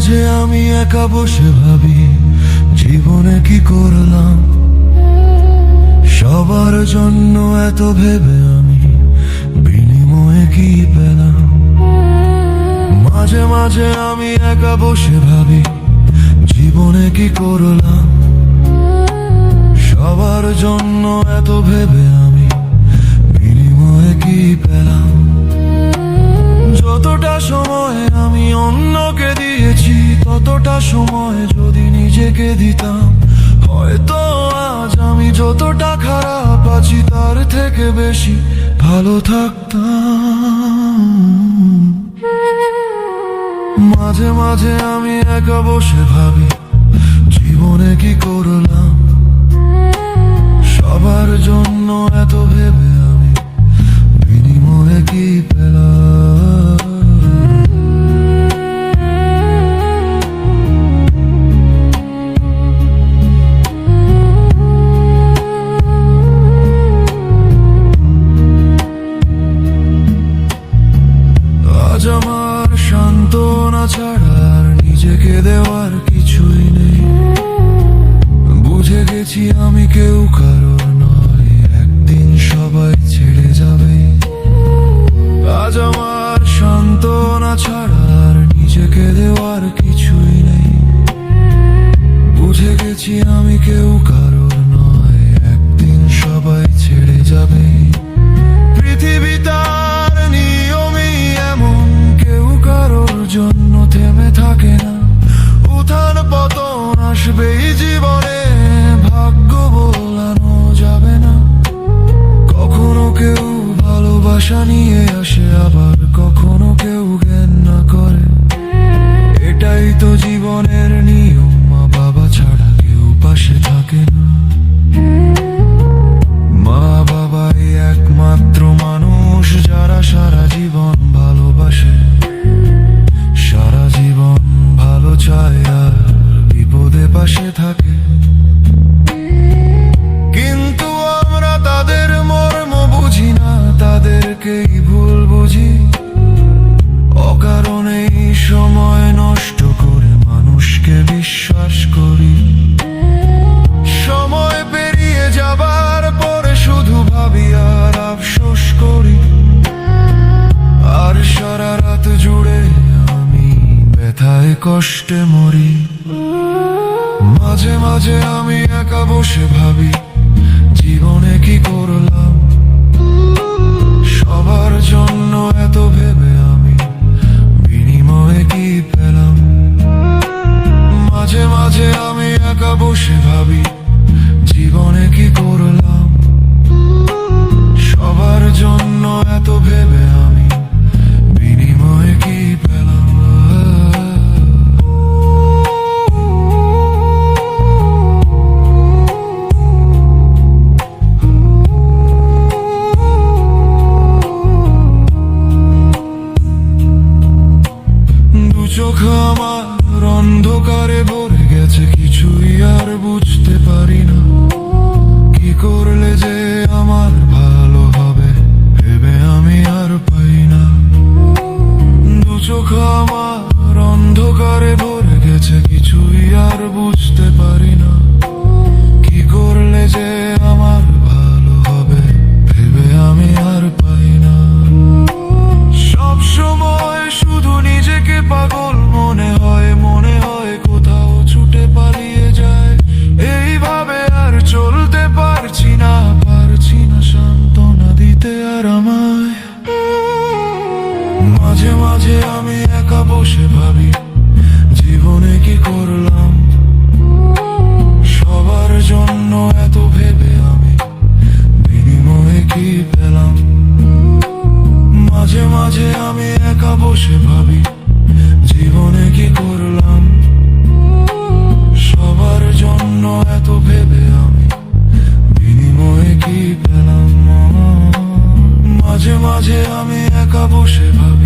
মাঝে আমি একা বসে ভাবি জীবনে কি করলাম, সবার জন্য এত ভেবে আমি বিনিময়ে কি পেলাম। মাঝে মাঝে আমি একা বসে ভাবি জীবনে কি করলাম, সবার জন্য এত ভেবে আমি বিনিময়ে কি পেলাম। যতটা সময় আমি অন্যকে দিয়েছি, ততটা সময় যদি নিজেকে দিতাম, হয়তো আজ আমি যতটা খারাপ আছি তার থেকে বেশি ভালো থাকতাম। মাঝে মাঝে আমি একা বসে ভাবি জীবনে কি করলাম, সবার জন্য এত ভেবে আমি বিনিময়ে কি পেলাম। আজ আমার সান্ত্বনা ছাড়া আর নিজেকে দেওয়ার কিছুই নেই। বুঝে গেছি আমি কেউ কারোর নয়, একদিন সবাই ছেড়ে যাবে। আজ আমার সান্ত্বনা ছাড়া আর নিজেকে দেওয়ার কিছুই নেই। বুঝে গেছি আমি কেউ কারোর নয়, একদিন সবাই ছেড়ে যাবে। পৃথিবী তার নিয়মই এমন, কেউ কারোর জন্য থেমে থাকে না। উত্থান পতন আসবেই জীবনে, ভাগ্য বলানো যাবে না। কখনো কেউ ভালোবাসা নিয়ে আসে, আবার কখনো কেউ জ্ঞান না করে। এটাই তো জীবনের নিয়ম, মা বাবা ছাড়া কেউ পাশে থাকে না। মা বাবাই একমাত্র মানুষ যারা সারা জীবন ভালোবাসে, সারা জীবন ভালো চায় আর বিপদে পাশে থাকে। কিন্তু আমরা তাদের মর্ম বুঝি না, তাদেরকেই ভুল বুঝি। অকারণেই সময় নষ্ট করে মানুষকে বিশ্বাস করি। সময় পেরিয়ে যাবার পরে শুধু ভাবি আর আফসোস করি। আর সারা রাত জুড়ে আমি ব্যথায় কষ্টে মরি। মাঝে মাঝে আমি একা বসে ভাবি জীবনে কি করলাম, সবার জন্য এত ভেবে আমি বিনিময়ে কি পেলাম। মাঝে মাঝে আমি একা বসে ভাবি জীবনে কি করলাম, সবার জন্য এত ভেবে আমি বিনিময়ে কি পেলাম। দু চোখ আমার অন্ধকারে ভরে গেছে, কিছুই আর বুঝতে পারি না। কি করলে যে আমার ভালো হবে ভেবে আমি আর পাই না। দু চোখ আমার অন্ধকারে ভরে গেছে, কিছুই আর বুঝতে পারি না। কি করলে যে আমার ভালো হবে ভেবে আমি আর পাই না। সব সময় শুধু নিজেকে পাগল মনে হয়, মনে হয় কোথাও ছুটে পালিয়ে যায়। এইভাবে আর চলতে পারছি না, পারছি না সান্ত্বনা দিতে আর আমায়। মাঝে মাঝে আমি একা বসে ভাবি জীবনে কি করলাম, সবার জন্য এত ভেবে আমি বিনিময়ে কি পেলাম। মাঝে মাঝে আমি একা বসে ভাবি জীবনে কি করলাম, সবার জন্য এত ভেবে আমি বিনিময়ে কি পেলাম। মাঝে মাঝে আমি একা বসে ভাবি